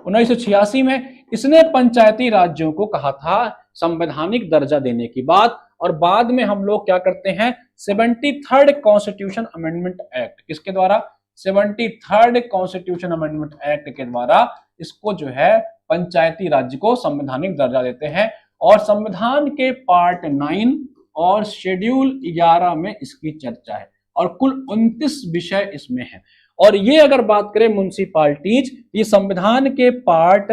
1986 में। इसने पंचायती राज्यों को कहा था संवैधानिक दर्जा देने की बात, और बाद में हम लोग क्या करते हैं, 73rd कॉन्स्टिट्यूशन अमेंडमेंट एक्ट, किसके द्वारा? 73rd कॉन्स्टिट्यूशन अमेंडमेंट एक्ट के द्वारा इसको जो है पंचायती राज्य को संवैधानिक दर्जा देते हैं। और संविधान के पार्ट 9 और शेड्यूल 11 में इसकी चर्चा है, और कुल 29 विषय इसमें है। और ये अगर बात करें म्युनिसिपालिटीज, ये संविधान के पार्ट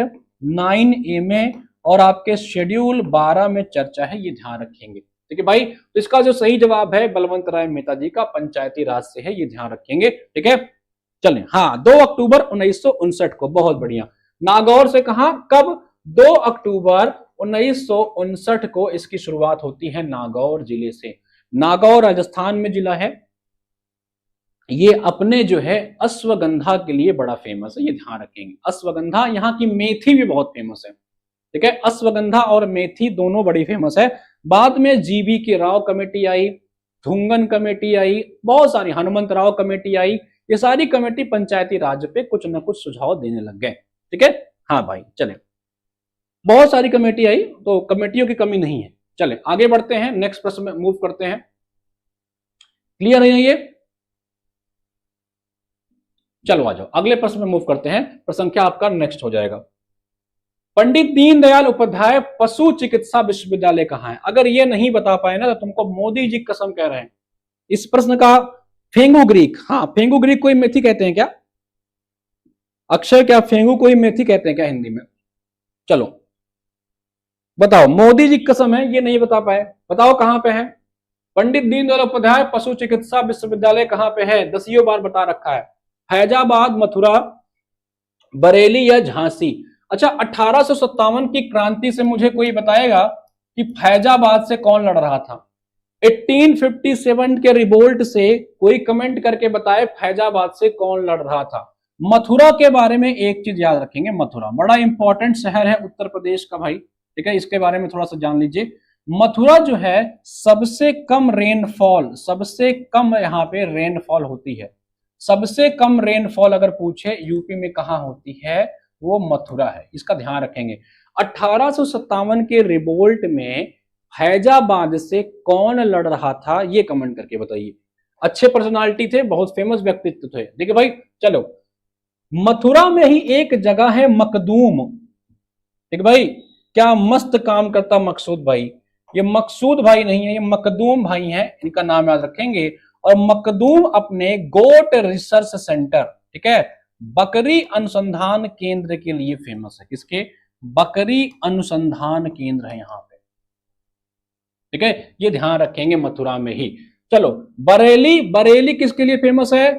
9A में और आपके शेड्यूल 12 में चर्चा है, ये ध्यान रखेंगे। ठीक है भाई, तो इसका जो सही जवाब है बलवंत राय मेहता जी का पंचायती राज से है, ये ध्यान रखेंगे। ठीक है, चलें। हाँ, 2 अक्टूबर 1959 को, बहुत बढ़िया। नागौर से कहा, कब? 2 अक्टूबर 1959 को इसकी शुरुआत होती है नागौर जिले से। नागौर राजस्थान में जिला है। ये अपने जो है अश्वगंधा के लिए बड़ा फेमस है, ये ध्यान रखेंगे। अश्वगंधा, यहाँ की मेथी भी बहुत फेमस है। ठीक है, अश्वगंधा और मेथी दोनों बड़ी फेमस है। बाद में GV के राव कमेटी आई, धुंगन कमेटी आई, बहुत सारी, हनुमंत राव कमेटी आई। ये सारी कमेटी पंचायती राज पे कुछ न कुछ सुझाव देने लग गए। ठीक है, हाँ भाई, चले, बहुत सारी कमेटी आई, तो कमेटियों की कमी नहीं है। चले आगे बढ़ते हैं, नेक्स्ट प्रश्न में मूव करते हैं। क्लियर है ये? चलो आ जाओ, अगले प्रश्न में मूव करते हैं। प्रश्न संख्या आपका नेक्स्ट हो जाएगा। पंडित दीनदयाल उपाध्याय पशु चिकित्सा विश्वविद्यालय कहाँ है? अगर ये नहीं बता पाए ना तो तुमको मोदी जी कसम कह रहे हैं। इस प्रश्न का फेंगुग्रीक, हाँ फेंगुग्रीक कोई मेथी कहते हैं क्या? अक्षय, क्या फेंगू कोई मेथी कहते हैं क्या हिंदी में? चलो बताओ, मोदी जी कसम है ये नहीं बता पाए, बताओ कहां पे है? पंडित दीनदयाल उपाध्याय पशु चिकित्सा विश्वविद्यालय कहां पे है? 10 बार बता रखा है। फैजाबाद, मथुरा, बरेली या झांसी? अच्छा, 1857 की क्रांति से मुझे कोई बताएगा कि फैजाबाद से कौन लड़ रहा था? 1857 के रिवोल्ट से कोई कमेंट करके बताए फैजाबाद से कौन लड़ रहा था? मथुरा के बारे में एक चीज याद रखेंगे, मथुरा बड़ा इंपॉर्टेंट शहर है उत्तर प्रदेश का भाई। ठीक है, इसके बारे में थोड़ा सा जान लीजिए। मथुरा जो है सबसे कम रेनफॉल, सबसे कम यहाँ पे रेनफॉल होती है। सबसे कम रेनफॉल अगर पूछे यूपी में कहाँ होती है, वो मथुरा है, इसका ध्यान रखेंगे। 1857 के रिवोल्ट में फैजाबाद से कौन लड़ रहा था, ये कमेंट करके बताइए। अच्छे पर्सनालिटी थे, बहुत फेमस व्यक्तित्व थे। देखिए भाई, चलो मथुरा में ही एक जगह है मखदूम। ठीक भाई, क्या मस्त काम करता मकसूद भाई। ये मकसूद भाई नहीं है, ये मखदूम भाई हैं, इनका नाम याद रखेंगे। और मखदूम अपने गोट रिसर्च सेंटर, ठीक है, बकरी अनुसंधान केंद्र के लिए फेमस है। किसके? बकरी अनुसंधान केंद्र है यहाँ पे। ठीक है, ये ध्यान रखेंगे मथुरा में ही। चलो बरेली, बरेली किसके लिए फेमस है?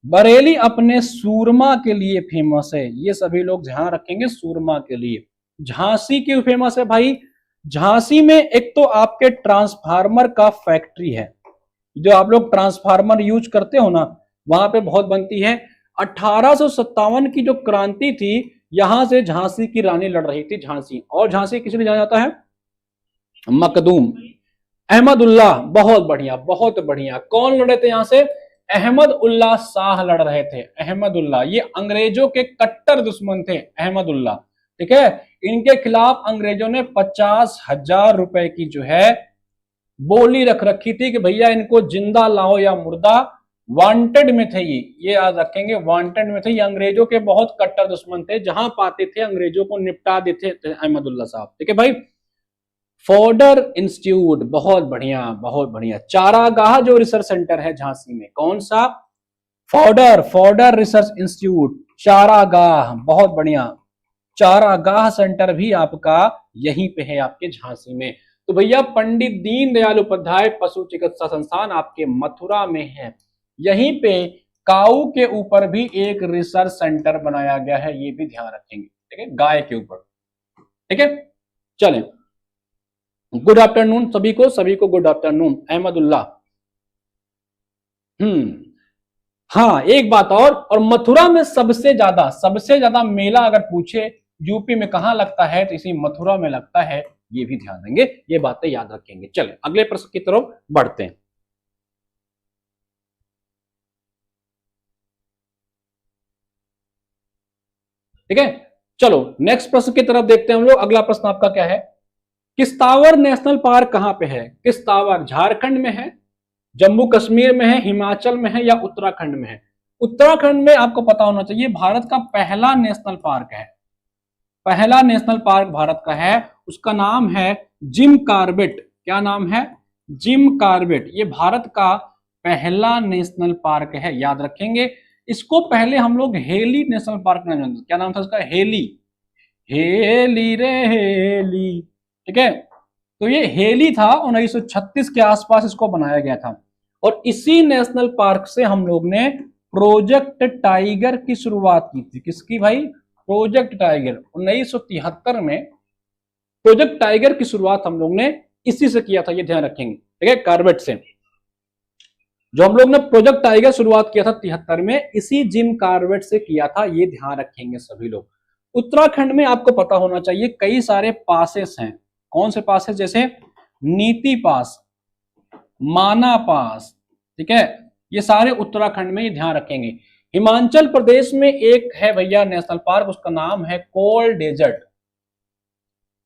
बरेली अपने सूरमा के लिए फेमस है, ये सभी लोग ध्यान रखेंगे, सूरमा के लिए। झांसी क्यों फेमस है भाई? झांसी में एक तो आपके ट्रांसफार्मर का फैक्ट्री है, जो आप लोग ट्रांसफार्मर यूज करते हो ना, वहां पे बहुत बनती है। 1857 की जो क्रांति थी, यहां से झांसी की रानी लड़ रही थी, झांसी। और झांसी किसने जाना जाता है? मखदूम। अहमदुल्लाह, बहुत बढ़िया बहुत बढ़िया। कौन लड़े थे यहां से? अहमद उल्लाह शाह लड़ रहे थे। अहमदुल्लाह ये अंग्रेजों के कट्टर दुश्मन थे, अहमदुल्लाह। ठीक है, इनके खिलाफ अंग्रेजों ने 50,000 रुपए की जो है बोली रख रखी थी कि भैया इनको जिंदा लाओ या मुर्दा। वांटेड में थे ये याद रखेंगे, वांटेड में थे। ये अंग्रेजों के बहुत कट्टर दुश्मन थे, जहां पाते थे अंग्रेजों को निपटा देते थे अहमदुल्लाह साहब। ठीक है भाई। फॉर्डर इंस्टीट्यूट, बहुत बढ़िया बहुत बढ़िया। चारागाह जो रिसर्च सेंटर है झांसी में, कौन सा? फॉर्डर रिसर्च इंस्टीट्यूट, चारागाह, बहुत बढ़िया। चारागाह सेंटर भी आपका यहीं पे है, आपके झांसी में। तो भैया पंडित दीनदयाल उपाध्याय पशु चिकित्सा संस्थान आपके मथुरा में है। यहीं पे काऊ के ऊपर भी एक रिसर्च सेंटर बनाया गया है, ये भी ध्यान रखेंगे। ठीक है, गाय के ऊपर। ठीक है, चलें। गुड आफ्टरनून सभी को गुड आफ्टरनून। अहमदुल्लाह। हाँ, एक बात और मथुरा में सबसे ज्यादा मेला अगर पूछे यूपी में कहां लगता है तो इसी मथुरा में लगता है, ये भी ध्यान देंगे, ये बातें याद रखेंगे। चलें अगले प्रश्न की तरफ बढ़ते हैं। ठीक है, चलो नेक्स्ट प्रश्न की तरफ देखते हैं हम लोग। अगला प्रश्न आपका क्या है? किस्तावर नेशनल पार्क कहां पे है? किस्तावर झारखंड में है, जम्मू कश्मीर में है, हिमाचल में है या उत्तराखंड में है? उत्तराखंड में आपको पता होना चाहिए, भारत का पहला नेशनल पार्क है। पहला नेशनल पार्क भारत का है, उसका नाम है जिम कॉर्बेट। क्या नाम है? Jim Corbett. ये भारत का पहला नेशनल पार्क है, याद रखेंगे। इसको पहले हम लोग हेली नेशनल पार्क नाम जानते। क्या नाम था उसका? हेली। हेली रे हेली। ठीक है, तो ये हेली था। 1936 के आसपास इसको बनाया गया था। और इसी नेशनल पार्क से हम लोग ने प्रोजेक्ट टाइगर की शुरुआत की थी। किसकी भाई? Project tiger. 1973 में प्रोजेक्ट टाइगर की शुरुआत हम लोग ने इसी से किया था, ये ध्यान रखेंगे। ठीक है, कॉर्बेट से जो हम लोग ने प्रोजेक्ट टाइगर शुरुआत किया था 73 में, इसी जिम कॉर्बेट से किया था, ये ध्यान रखेंगे सभी लोग। उत्तराखंड में आपको पता होना चाहिए कई सारे पासेस हैं। कौन से पासेस? जैसे नीति पास, माना पास। ठीक है, ये सारे उत्तराखंड में, ये ध्यान रखेंगे। हिमाचल प्रदेश में एक है भैया नेशनल पार्क, उसका नाम है कोल डेजर्ट।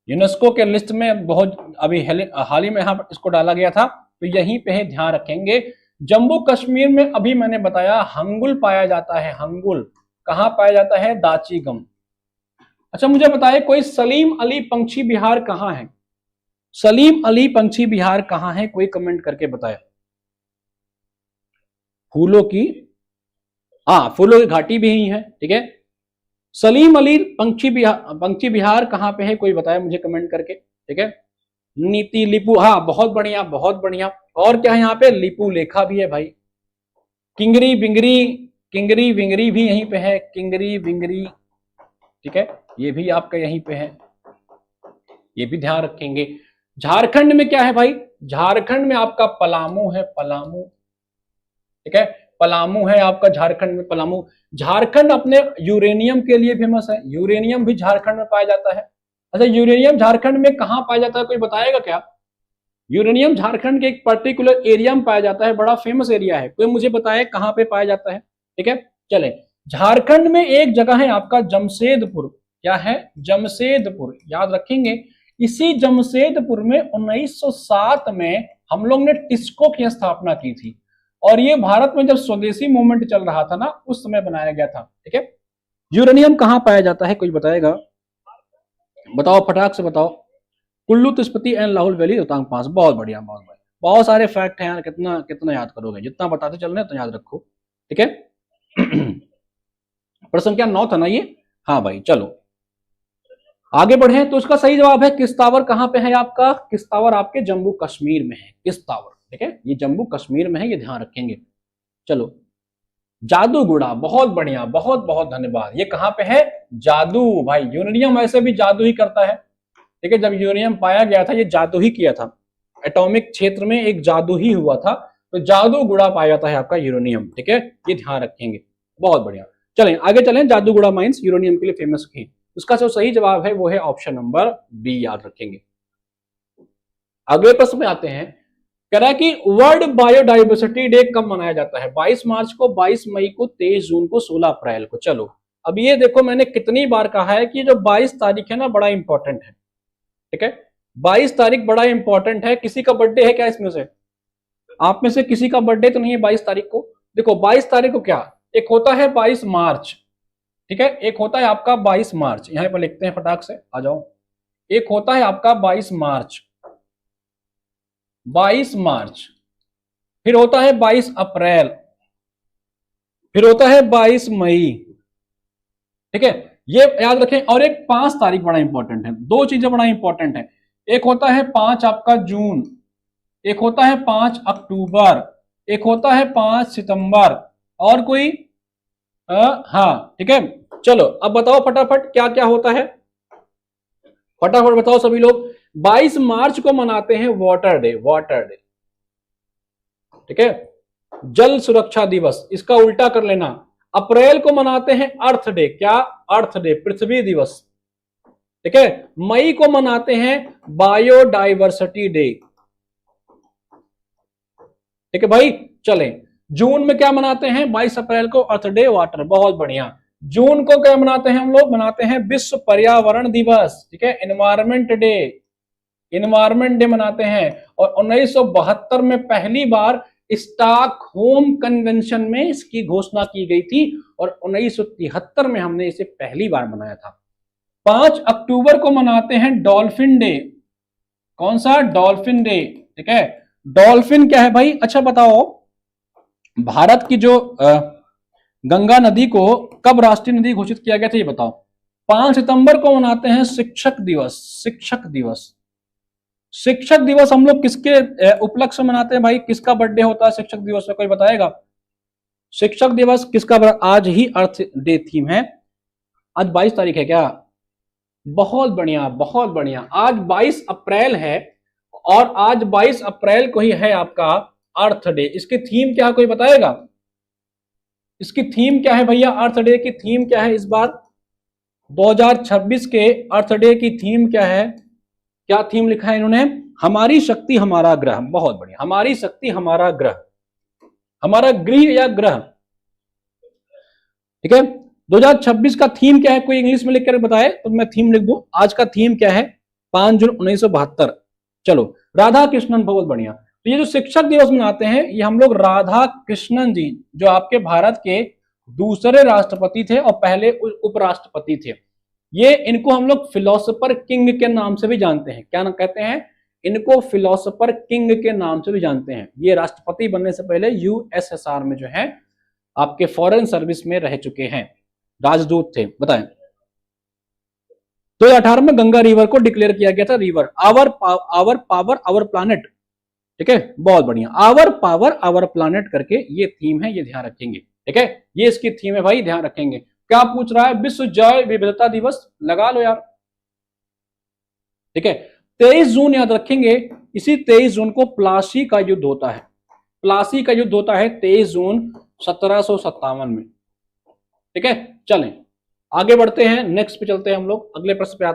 यूनेस्को के लिस्ट में बहुत अभी हाल ही में यहां पर इसको डाला गया था, तो यहीं पे है, ध्यान रखेंगे। जम्मू कश्मीर में अभी मैंने बताया हंगुल पाया जाता है। हंगुल कहां पाया जाता है? दाचीगम। अच्छा मुझे बताइए, कोई सलीम अली पंछी विहार कहां है? सलीम अली पंछी विहार कहां है? कोई कमेंट करके बताए। फूलों की, हाँ फूलों की घाटी भी यही है। ठीक है, सलीम अली पंछी विहार कहां पे है? कोई बताए मुझे कमेंट करके। ठीक है, नीति लिपू, हाँ बहुत बढ़िया बहुत बढ़िया। और क्या है यहाँ पे? लिपू लेखा भी है भाई। किंगरी बिंगरी, किंगरी विंगरी भी यहीं पे है, किंगरी विंगरी। ठीक है, ये भी आपका यहीं पे है, ये भी ध्यान रखेंगे। झारखंड में क्या है भाई? झारखंड में आपका पलामू है, पलामू। ठीक है, पलामू है आपका झारखंड में, पलामू। झारखंड अपने यूरेनियम के लिए फेमस है, यूरेनियम भी झारखंड में पाया जाता है। अच्छा यूरेनियम झारखंड में कहां पाया जाता है? कोई बताएगा क्या? यूरेनियम झारखंड के एक पर्टिकुलर एरिया में पाया जाता है, बड़ा फेमस एरिया है, कोई मुझे बताए कहां पे पाया जाता है। ठीक है, चले। झारखंड में एक जगह है आपका जमशेदपुर। क्या है? जमशेदपुर, याद रखेंगे। इसी जमशेदपुर में 1907 में हम लोग ने टिस्को की स्थापना की थी, और ये भारत में जब स्वदेशी मूवमेंट चल रहा था ना, उस समय बनाया गया था। ठीक है, यूरेनियम कहां पाया जाता है? कोई बताएगा? बताओ फटाक से बताओ। कुल्लू, तिस्पति एंड लाहौल वैली, रोहतांग पास। बहुत बढ़िया बहुत बढ़िया। बहुत सारे फैक्ट हैं यार, कितना कितना याद करोगे, जितना बताते चल रहे हैं तो याद रखो। ठीक है प्रश्न क्या 9 था ना ये? हाँ भाई चलो आगे बढ़े। तो उसका सही जवाब है किस्तावर। कहां पे है आपका? किस्तावर आपके जम्मू कश्मीर में है, किस्तावर। ठीक है, ये जम्मू कश्मीर में है, ये ध्यान रखेंगे। चलो जादूगुड़ा, बहुत बढ़िया बहुत बहुत धन्यवाद। ये कहां पे है? जादू भाई, यूरेनियम ऐसे भी जादू ही करता है। ठीक है, जब यूरेनियम पाया गया था, ये जादू ही किया था, एटॉमिक क्षेत्र में एक जादू ही हुआ था, तो जादूगुड़ा पाया जाता है आपका यूरेनियम। ठीक है, ये ध्यान रखेंगे, बहुत बढ़िया। चलें आगे चलें। जादूगुड़ा माइंस यूरेनियम के लिए फेमस थी। उसका जो सही जवाब है वो है ऑप्शन नंबर बी, याद रखेंगे। अगले प्रश्न में आते हैं, कह रहा है कि वर्ल्ड बायोडाइवर्सिटी डे कब मनाया जाता है? 22 मार्च को, 22 मई को, 23 जून को, 16 अप्रैल को। चलो अब ये देखो, मैंने कितनी बार कहा है कि जो 22 तारीख है ना बड़ा इंपॉर्टेंट है, ठीक है, 22 तारीख बड़ा इंपॉर्टेंट है। किसी का बर्थडे है क्या इसमें से? आप में से किसी का बर्थडे तो नहीं है 22 तारीख को? देखो 22 तारीख को क्या, एक होता है 22 मार्च, ठीक है, एक होता है आपका 22 मार्च, यहां पर लिखते हैं फटाक से, आ जाओ। एक होता है आपका 22 मार्च, 22 मार्च, फिर होता है 22 अप्रैल, फिर होता है 22 मई, ठीक है, ये याद रखें। और एक 5 तारीख बड़ा इंपॉर्टेंट है, दो चीजें बड़ा इंपॉर्टेंट है। एक होता है 5 आपका जून, एक होता है 5 अक्टूबर, एक होता है 5 सितंबर, और कोई हाँ, ठीक है। चलो अब बताओ फटाफट क्या क्या होता है, फटाफट बताओ सभी लोग। 22 मार्च को मनाते हैं वाटर डे, वाटर डे, ठीक है, जल सुरक्षा दिवस, इसका उल्टा कर लेना। अप्रैल को मनाते हैं अर्थ डे, क्या? अर्थ डे, पृथ्वी दिवस, ठीक है। मई को मनाते हैं बायोडाइवर्सिटी डे, ठीक है भाई। चलें, जून में क्या मनाते हैं? 22 अप्रैल को अर्थ डे वाटर, बहुत बढ़िया। जून को क्या मनाते हैं हम लोग? मनाते हैं विश्व पर्यावरण दिवस, ठीक है, एनवायरमेंट डे, एनवायरमेंट डे मनाते हैं। और 1972 में पहली बार स्टॉकहोम कन्वेंशन में इसकी घोषणा की गई थी, और 1973 में हमने इसे पहली बार मनाया था। 5 अक्टूबर को मनाते हैं डॉल्फिन डे, कौन सा? डॉल्फिन डे, ठीक है। डॉल्फिन क्या है भाई? अच्छा बताओ, भारत की जो गंगा नदी को कब राष्ट्रीय नदी घोषित किया गया था, ये बताओ। 5 सितंबर को मनाते हैं शिक्षक दिवस, शिक्षक दिवस। शिक्षक दिवस हम लोग किसके उपलक्ष्य में मनाते हैं भाई? किसका बर्थडे होता है शिक्षक दिवस में, कोई बताएगा? शिक्षक दिवस किसका? आज ही अर्थ डे थीम है। आज 22 तारीख है क्या? बहुत बढ़िया, बहुत बढ़िया। आज 22 अप्रैल है, और आज 22 अप्रैल को ही है आपका अर्थ डे। इसकी थीम क्या है, कोई बताएगा? इसकी थीम क्या है भैया? अर्थ डे की थीम क्या है इस बार 2026 के अर्थ डे की थीम क्या है? क्या थीम लिखा है इन्होंने? हमारी शक्ति हमारा ग्रह, बहुत बढ़िया, हमारी शक्ति हमारा ग्रह, हमारा गृह या ग्रह, ठीक है। 2026 का थीम क्या है, कोई इंग्लिश में लिखकर बताए तो मैं थीम लिख दूं। आज का थीम क्या है? 5 जून 1972। चलो, राधा कृष्णन, बहुत बढ़िया। तो ये जो शिक्षक दिवस मनाते हैं, ये हम लोग राधा कृष्णन जी, जो आपके भारत के दूसरे राष्ट्रपति थे और पहले उपराष्ट्रपति थे, ये इनको हम लोग फिलोसोफर किंग के नाम से भी जानते हैं। क्या नाम कहते हैं इनको? फिलोसोफर किंग के नाम से भी जानते हैं। ये राष्ट्रपति बनने से पहले यूएसएसआर में जो है आपके फॉरेन सर्विस में रह चुके हैं, राजदूत थे। बताएं, 2018 में गंगा रिवर को डिक्लेयर किया गया था river, our power our planet, ठीक है, बहुत बढ़िया। आवर पावर आवर प्लानेट करके ये थीम है, ये ध्यान रखेंगे, ठीक है, ये इसकी थीम है भाई, ध्यान रखेंगे। क्या पूछ रहा है? विश्व जैव विविधता दिवस, लगा लो यार, ठीक है। 23 जून याद रखेंगे, इसी 23 जून को प्लासी का युद्ध होता है, प्लासी का युद्ध होता है 23 जून 1757 में, ठीक है। चलें आगे बढ़ते हैं, नेक्स्ट पे चलते हैं हम लोग, अगले प्रश्न पे आते हैं।